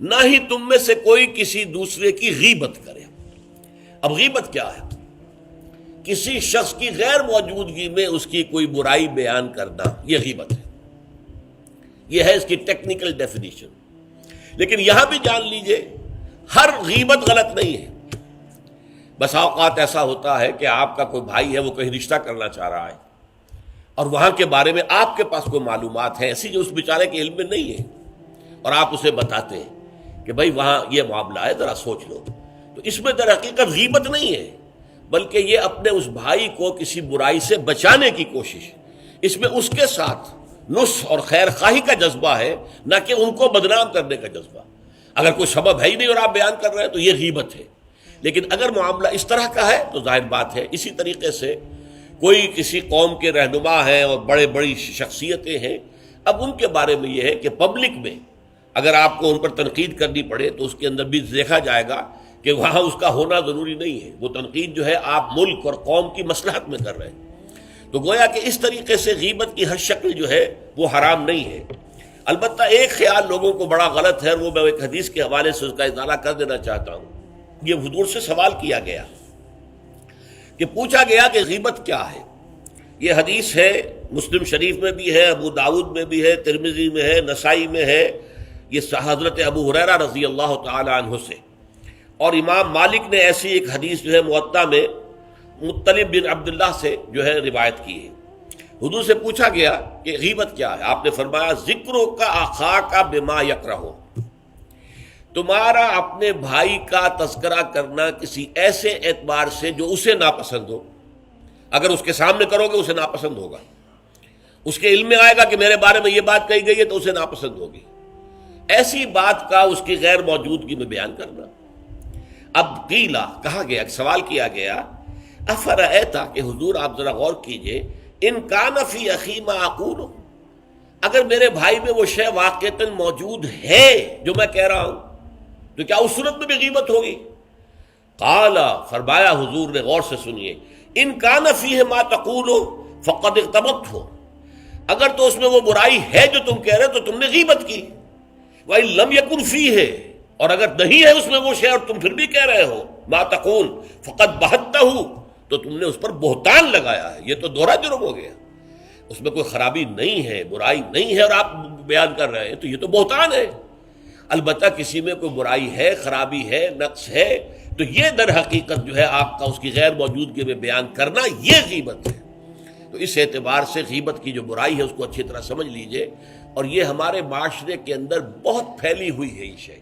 نہ ہی تم میں سے کوئی کسی دوسرے کی غیبت کرے۔ اب غیبت کیا ہے؟ کسی شخص کی غیر موجودگی میں اس کی کوئی برائی بیان کرنا، یہ غیبت ہے۔ یہ ہے اس کی ٹیکنیکل ڈیفینیشن۔ لیکن یہاں بھی جان لیجئے ہر غیبت غلط نہیں ہے۔ بس اوقات ایسا ہوتا ہے کہ آپ کا کوئی بھائی ہے، وہ کہیں رشتہ کرنا چاہ رہا ہے اور وہاں کے بارے میں آپ کے پاس کوئی معلومات ہیں ایسی جو اس بیچارے کے علم میں نہیں ہے، اور آپ اسے بتاتے ہیں کہ بھائی وہاں یہ معاملہ ہے، ذرا سوچ لو، تو اس میں در حقیقت غیبت نہیں ہے، بلکہ یہ اپنے اس بھائی کو کسی برائی سے بچانے کی کوشش، اس میں اس کے ساتھ نصح اور خیر خواہی کا جذبہ ہے، نہ کہ ان کو بدنام کرنے کا جذبہ۔ اگر کوئی سبب ہے ہی نہیں اور آپ بیان کر رہے ہیں تو یہ غیبت ہے۔ لیکن اگر معاملہ اس طرح کا ہے تو ظاہر بات ہے اسی طریقے سے کوئی کسی قوم کے رہنما ہیں اور بڑے بڑی شخصیتیں ہیں، اب ان کے بارے میں یہ ہے کہ پبلک میں اگر آپ کو ان پر تنقید کرنی پڑے تو اس کے اندر بھی دیکھا جائے گا کہ وہاں اس کا ہونا ضروری نہیں ہے، وہ تنقید جو ہے آپ ملک اور قوم کی مصلحت میں کر رہے ہیں۔ تو گویا کہ اس طریقے سے غیبت کی ہر شکل جو ہے وہ حرام نہیں ہے۔ البتہ ایک خیال لوگوں کو بڑا غلط ہے، وہ میں ایک حدیث کے حوالے سے اس کا اطالہ کر دینا چاہتا ہوں۔ یہ حضور سے سوال کیا گیا کہ پوچھا گیا کہ غیبت کیا ہے۔ یہ حدیث ہے، مسلم شریف میں بھی ہے، ابو داؤد میں بھی ہے، ترمذی میں ہے، نسائی میں ہے، یہ حضرت ابو ہریرہ رضی اللہ تعالی عنہ سے، اور امام مالک نے ایسی ایک حدیث جو ہے موطا میں مطلب بن عبداللہ سے جو ہے روایت کی ہے۔ حضور سے پوچھا گیا کہ غیبت کیا ہے، آپ نے فرمایا ذکرو کا اخاک بما یکرہ، تمہارا اپنے بھائی کا تذکرہ کرنا کسی ایسے اعتبار سے جو اسے ناپسند ہو۔ اگر اس کے سامنے کرو گے اسے ناپسند ہوگا، اس کے علم میں آئے گا کہ میرے بارے میں یہ بات کہی گئی ہے تو اسے ناپسند ہوگی، ایسی بات کا اس کی غیر موجودگی میں بیان کرنا۔ اب قیلا کہا گیا، سوال کیا گیا، افرأیتا کہ حضور آپ ذرا غور کیجئے، ان کان فی اخی ما اقول، اگر میرے بھائی میں وہ شے واقعتاً موجود ہے جو میں کہہ رہا ہوں تو کیا اس صورت میں بھی غیبت ہوگی؟ قال، فرمایا حضور نے، غور سے سنیے، ان کان فیہ ما تقول فقد اغتبت ہو، اگر تو اس میں وہ برائی ہے جو تم کہہ رہے تو تم نے غیبت کی، وَإِن لَمْ يَكُنْ فِيهِ، اور اگر نہیں ہے اس میں وہ شے اور تم پھر بھی کہہ رہے ہو ما تقول فقد بہتہ، تو تم نے اس پر بہتان لگایا ہے، یہ تو دوہرا جرم ہو گیا، اس میں کوئی خرابی نہیں ہے، برائی نہیں ہے اور آپ بیان کر رہے ہیں تو یہ تو بہتان ہے۔ البتہ کسی میں کوئی برائی ہے، خرابی ہے، نقص ہے، تو یہ در حقیقت جو ہے آپ کا اس کی غیر موجودگی میں بیان کرنا یہ غیبت ہے۔ تو اس اعتبار سے غیبت کی جو برائی ہے اس کو اچھی طرح سمجھ لیجئے، اور یہ ہمارے معاشرے کے اندر بہت پھیلی ہوئی ہے یہ شے،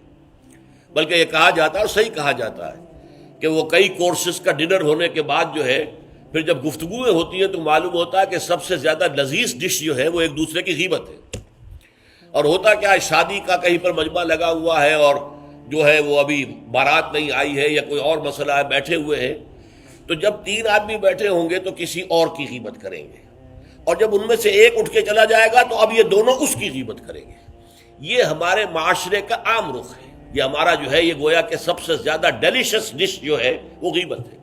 بلکہ یہ کہا جاتا ہے اور صحیح کہا جاتا ہے کہ وہ کئی کورسز کا ڈنر ہونے کے بعد جو ہے پھر جب گفتگویں ہوتی ہیں تو معلوم ہوتا ہے کہ سب سے زیادہ لذیذ ڈش جو ہے وہ ایک دوسرے کی غیبت ہے۔ اور ہوتا کیا ہے، شادی کا کہیں پر مجمع لگا ہوا ہے اور جو ہے وہ ابھی بارات نہیں آئی ہے یا کوئی اور مسئلہ ہے، بیٹھے ہوئے ہیں، تو جب 3 آدمی بیٹھے ہوں گے تو کسی اور کی غیبت کریں گے، اور جب ان میں سے ایک اٹھ کے چلا جائے گا تو اب یہ دونوں اس کی غیبت کریں گے۔ یہ ہمارے معاشرے کا عام رخ ہے، یہ ہمارا جو ہے یہ گویا کہ سب سے زیادہ ڈیلیشس ڈش جو ہے وہ غیبت ہے۔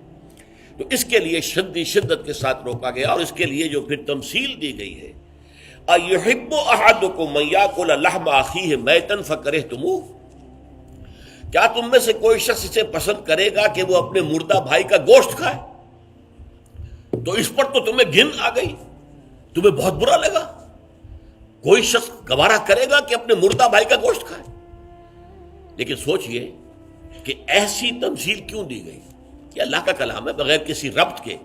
تو اس کے لیے شدت کے ساتھ روکا گیا، اور اس کے لیے جو پھر تمثیل دی گئی ہے، اَيُحِبُّ أَحَدُكُم مَّن يَأْكُلَ لَحْمَ أَخِيهِ مَيْتًا فَكَرِهْتُمُوهُ، کیا تم میں سے کوئی شخص اسے پسند کرے گا کہ وہ اپنے مردہ بھائی کا گوشت کھائے؟ تو اس پر تو تمہیں گھن آ گئی، تمہیں بہت برا لگا، کوئی شخص گوارا کرے گا کہ اپنے مردہ بھائی کا گوشت کھائے؟ لیکن سوچئے کہ ایسی تمثیل کیوں دی گئی؟ کہ اللہ کا کلام ہے، بغیر کسی ربط کے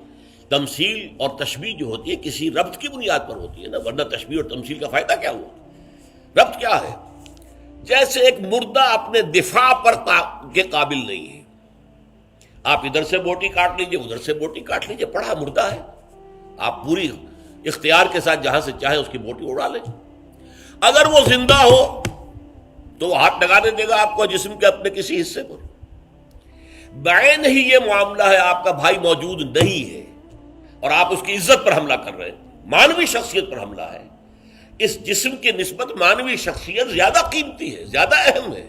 تمثیل اور تشبیہ جو ہوتی ہے کسی ربط کی بنیاد پر ہوتی ہے نا، ورنہ تشبیہ اور تمثیل کا فائدہ کیا ہوا؟ ربط کیا ہے؟ جیسے ایک مردہ اپنے دفاع پر کے قابل نہیں ہے، آپ ادھر سے بوٹی کاٹ لیجئے، ادھر سے بوٹی کاٹ لیجئے، پڑا مردہ ہے، آپ پوری اختیار کے ساتھ جہاں سے چاہے اس کی بوٹی اڑا لیں۔ اگر وہ زندہ ہو تو وہ ہاتھ لگانے دے گا آپ کو جسم کے اپنے کسی حصے پر۔ بعین ہی یہ معاملہ ہے، آپ کا بھائی موجود نہیں ہے اور آپ اس کی عزت پر حملہ کر رہے ہیں، مانوی شخصیت پر حملہ ہے۔ اس جسم کی نسبت مانوی شخصیت زیادہ قیمتی ہے، زیادہ اہم ہے،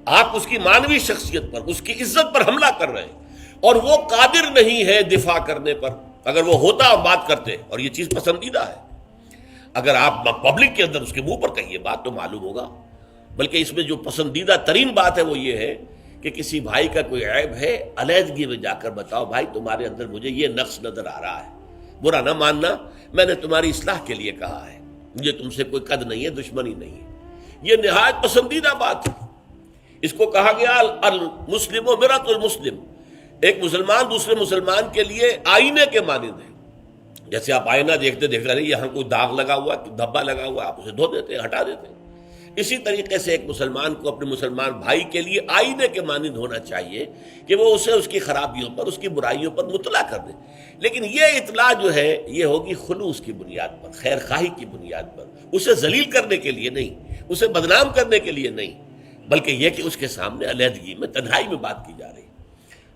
آپ اس کی مانوی شخصیت پر، اس کی عزت پر حملہ کر رہے ہیں، اور وہ قادر نہیں ہے دفاع کرنے پر۔ اگر وہ ہوتا اور بات کرتے، اور یہ چیز پسندیدہ ہے، اگر آپ پبلک کے اندر اس کے منہ پر کہیے بات تو معلوم ہوگا بلکہ اس میں جو پسندیدہ ترین بات ہے وہ یہ ہے کہ کسی بھائی کا کوئی عیب ہے، علیحدگی میں جا کر بتاؤ، بھائی تمہارے اندر مجھے یہ نقص نظر آ رہا ہے، برا نہ ماننا، میں نے تمہاری اصلاح کے لیے کہا ہے، مجھے تم سے کوئی قد نہیں ہے، دشمنی نہیں ہے۔ یہ نہایت پسندیدہ بات ہے۔ اس کو کہا گیا المسلم و مرۃ المسلم، ایک مسلمان دوسرے مسلمان کے لیے آئینے کے مانند ہے۔ جیسے آپ آئینہ دیکھتے دیکھتے نہیں یہاں کوئی داغ لگا ہوا، دھبا لگا ہوا، آپ اسے دھو دیتے ہیں، ہٹا دیتے ہیں۔ اسی طریقے سے ایک مسلمان کو اپنے مسلمان بھائی کے لیے آئینے کے مانند ہونا چاہیے کہ وہ اسے اس کی خرابیوں پر، اس کی برائیوں پر مطلع کر دے، لیکن یہ اطلاع جو ہے یہ ہوگی خلوص کی بنیاد پر، خیر خواہی کی بنیاد پر، اسے ذلیل کرنے کے لیے نہیں، اسے بدنام کرنے کے لیے نہیں، بلکہ یہ کہ اس کے سامنے علیحدگی میں، تنہائی میں بات کی جا رہی ہے۔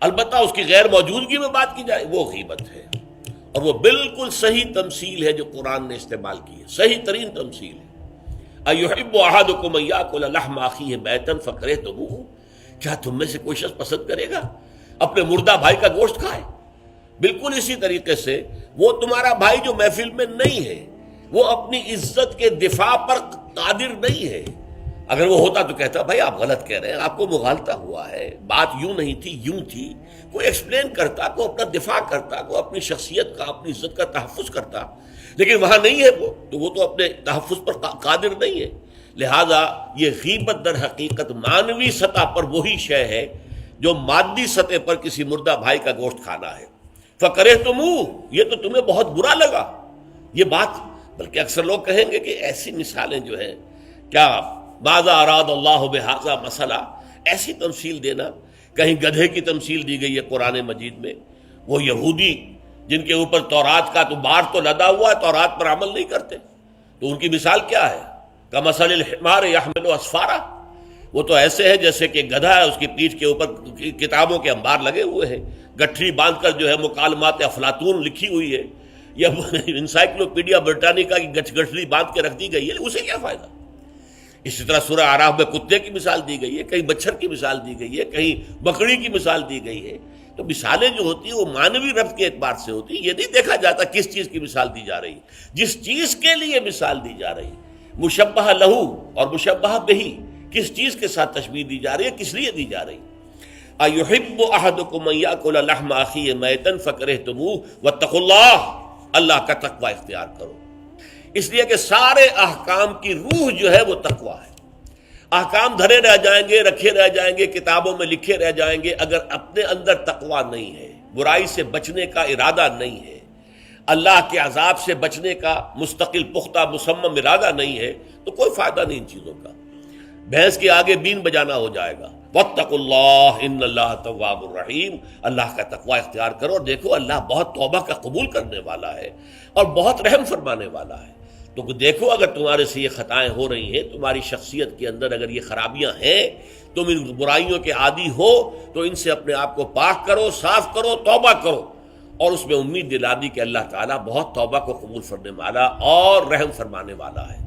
البتہ اس کی غیر موجودگی میں بات کی جائے وہ غیبت ہے، اور وہ بالکل صحیح تمثیل ہے جو قرآن نے استعمال کی ہے، صحیح ترین تمثیل ہے۔ اَيُحِبُّ أَحَدُكُمْ أَن يَأْكُلَ لَحْمَ أَخِيهِ مَيْتًا فَكَرِهْتُمُوهُ، کیا تم میں سے کوئی شخص پسند کرے گا اپنے مردہ بھائی کا گوشت کھائے؟ بالکل اسی طریقے سے وہ تمہارا بھائی جو محفل میں نہیں ہے، وہ اپنی عزت کے دفاع پر قادر نہیں ہے۔ اگر وہ ہوتا تو کہتا بھائی آپ غلط کہہ رہے ہیں، آپ کو مغالطہ ہوا ہے، بات یوں نہیں تھی یوں تھی، کوئی ایکسپلین کرتا، کوئی اپنا دفاع کرتا، کوئی اپنی شخصیت کا، اپنی عزت کا تحفظ کرتا، لیکن وہاں نہیں ہے وہ تو اپنے تحفظ پر قادر نہیں ہے۔ لہذا یہ غیبت در حقیقت مانوی سطح پر وہی شے ہے جو مادی سطح پر کسی مردہ بھائی کا گوشت کھانا ہے۔ فَكَرِهْتُمُوهُ، یہ تو تمہیں بہت برا لگا یہ بات۔ بلکہ اکثر لوگ کہیں گے کہ ایسی مثالیں جو ہیں، کیا ماذا اراد اللہ بہذا مسئلہ، ایسی تمثیل دینا، کہیں گدھے کی تمثیل دی گئی ہے قرآن مجید میں، وہ یہودی جن کے اوپر تورات کا تو بار تو لدا ہوا ہے، تورات پر عمل نہیں کرتے، تو ان کی مثال کیا ہے؟ کمثل الحمار یحمل اسفارا، وہ تو ایسے ہے جیسے کہ گدھا ہے، اس کی پیٹھ کے اوپر کتابوں کے انبار لگے ہوئے ہیں، گٹھری باندھ کر جو ہے مکالمات افلاطون لکھی ہوئی ہے، یا انسائکلوپیڈیا برٹانیکا کی گٹھری باندھ کے رکھ دی گئی ہے، اسے کیا فائدہ؟ اسی طرح سورہ اعراف میں کتے کی مثال دی گئی ہے، کہیں مچھر کی مثال دی گئی ہے، کہیں بکری کی مثال دی گئی ہے۔ تو مثالیں جو ہوتی ہیں وہ مانوی ربط کے اعتبار سے ہوتی ہے، یہ نہیں دیکھا جاتا کس چیز کی مثال دی جا رہی ہے، جس چیز کے لیے مثال دی جا رہی ہے، مشبہ لہو اور مشبہ بہی، کس چیز کے ساتھ تشبیہ دی جا رہی ہے، کس لیے دی جا رہی ہے۔ اَيُحِبُّ أَحَدُكُمْ أَن يَأْكُلَ لَحْمَ أَخِيهِ مَيْتًا فَكَرِهْتُمُوهُ وَاتَّقُوا اللَّهَ، اللہ کا تقوی اختیار کرو، اس لیے کہ سارے احکام کی روح جو ہے وہ تقوی ہے۔ احکام دھرے رہ جائیں گے، رکھے رہ جائیں گے، کتابوں میں لکھے رہ جائیں گے، اگر اپنے اندر تقوی نہیں ہے، برائی سے بچنے کا ارادہ نہیں ہے، اللہ کے عذاب سے بچنے کا مستقل پختہ مصمم ارادہ نہیں ہے، تو کوئی فائدہ نہیں ان چیزوں کا۔ بھینس کے آگے بین بجانا ہو جائے گا۔ واتقوا اللہ ان اللہ تواب الرحیم، اللہ کا تقوی اختیار کرو، اور دیکھو اللہ بہت توبہ کا قبول کرنے والا ہے اور بہت رحم فرمانے والا ہے۔ تو دیکھو اگر تمہارے سے یہ خطائیں ہو رہی ہیں، تمہاری شخصیت کے اندر اگر یہ خرابیاں ہیں، تم ان برائیوں کے عادی ہو، تو ان سے اپنے آپ کو پاک کرو، صاف کرو، توبہ کرو، اور اس میں امید دلا دی کہ اللہ تعالیٰ بہت توبہ کو قبول فرمانے والا اور رحم فرمانے والا ہے۔